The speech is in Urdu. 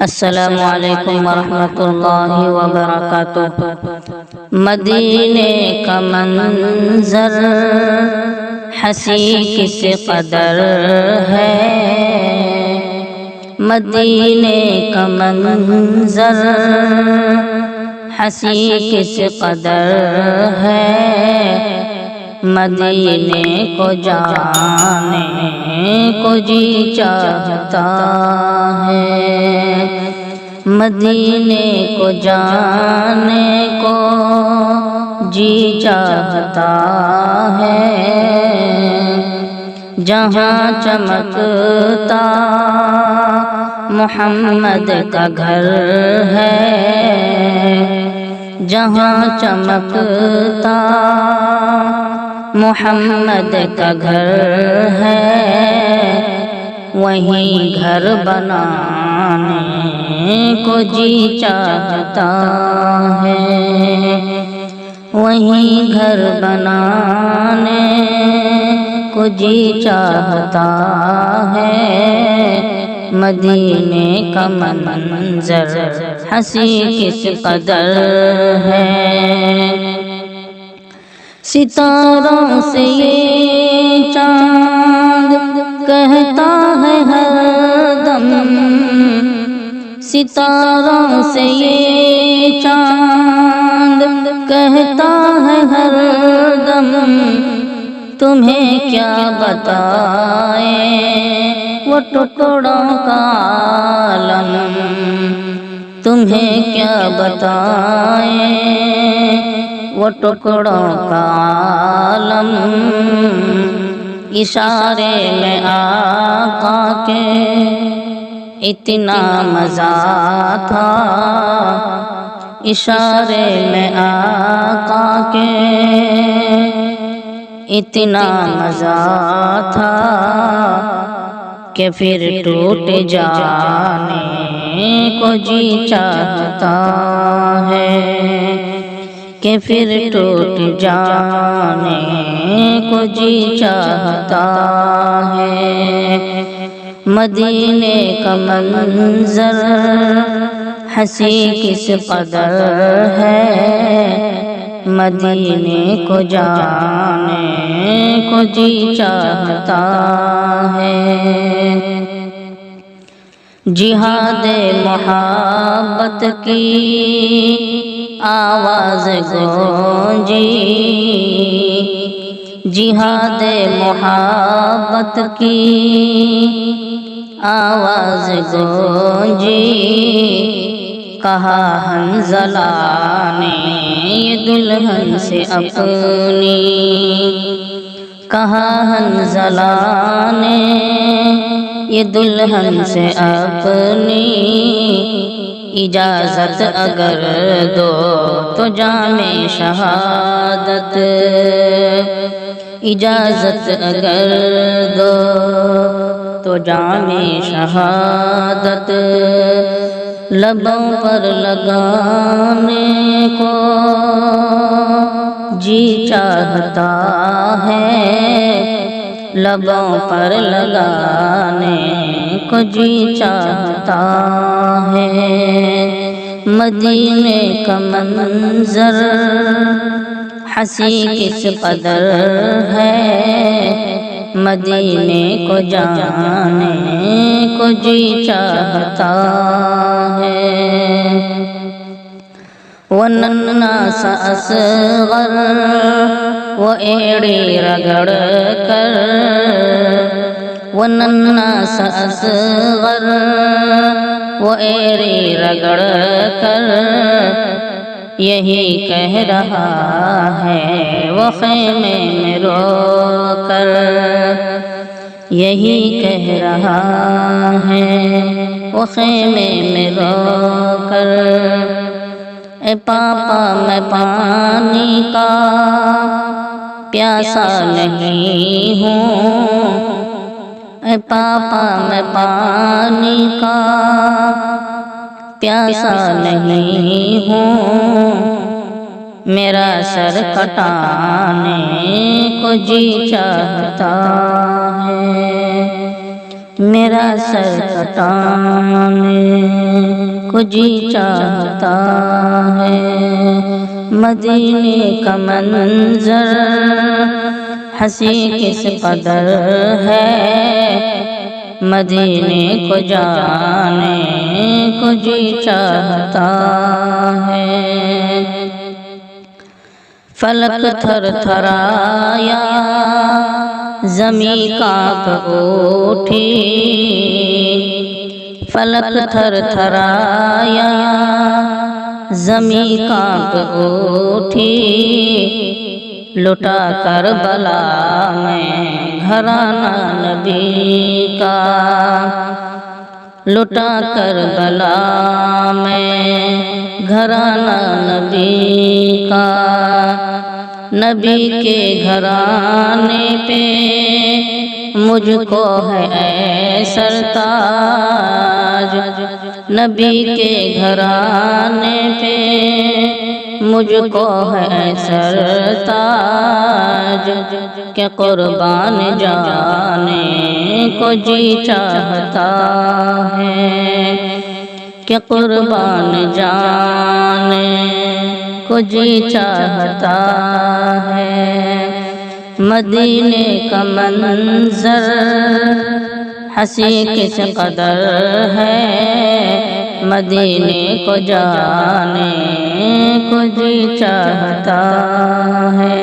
السلام علیکم ورحمۃ اللہ وبرکاتہ۔ مدینے کا منظر حسین کس قدر ہے، مدینے کا منظر حسین کس قدر ہے، مدینے کو جانے کو جی چاہتا ہے، مدینے کو جانے کو جی چاہتا ہے، جہاں چمکتا محمد کا گھر ہے، جہاں چمکتا محمد کا گھر ہے، وہیں گھر بنانے کو جی چاہتا ہے، وہیں گھر بنانے کو جی چاہتا ہے، مدینے کا منظر حسین کس قدر ہے، ستاروں سے یہ چاند کہتا ہے ہر دم، ستاروں سے یہ چاند کہتا ہے ہر دم، تمہیں کیا بتائیں وہ ٹکڑوں کا عالم، تمہیں کیا بتائیں وہ ٹکڑوں کا عالم، اشارے میں آقا کے اتنا مزہ تھا، اشارے میں آقا کے اتنا مزہ تھا کہ پھر ٹوٹ جانے کو جی چاہتا ہے، کہ پھر ٹوٹ جانے کو جی چاہتا ہے، مدینے کا منظر حسین کس قدر ہے، مدینے کو جانے کو جی چاہتا ہے، جہاد محبت کی آواز گونجی، جہاد محبت کی آواز گونجی، کہا حنظلہ نے یہ دلہن سے اپنی، کہا حنظلہ نے یہ دلہن سے اپنی، اجازت اگر دو تو جام شہادت، اجازت اگر دو تو جام شہادت، لبوں پر لگانے کو جی چاہتا ہے، لبوں پر لگانے کو جی چاہتا ہے، مدینے کا منظر حسین کس قدر ہے، مدینے کو جانے کو جی چاہتا ہے، وہ ننھا سا اصغر وہ ایڑی رگڑ کر، وہ ننھا سا اصغر وہ ایڑی رگڑ کر، یہی کہہ رہا ہے وہ خیمے میں رو کر، یہی کہہ رہا ہے وہ خیمے میں رو کر، اے پاپا میں پانی کا پیاسا نہیں ہوں، اے پاپا میں پانی کا پیاسا نہیں ہوں، میرا سر کٹانے کو جی چاہتا ہے، میرا سر کٹانے کو جی چاہتا ہے، مدینے کا منظر ہنسی کس قدر ہے، مدینے کو جانے کو جی چاہتا ہے۔ فلک تھر تھرایا، زمیں کانپ اٹھی، فلک تھر تھرایا، زمیں کانپ اٹھی، لٹا کربلا میں گھرانہ نبی کا، لٹا کربلا میں گھرانہ نبی کا، نبی کے گھرانے پہ مجھ کو ہے اے سرتاج، نبی کے گھرانے پہ مجھ کو ہے سرتاج، کہ قربان جانے کو جی چاہتا ہے، کہ قربان جانے کو جی چاہتا ہے، مدینے کا منظر ہنسی کس قدر ہے، مدینے کو جانے کو جی چاہتا ہے۔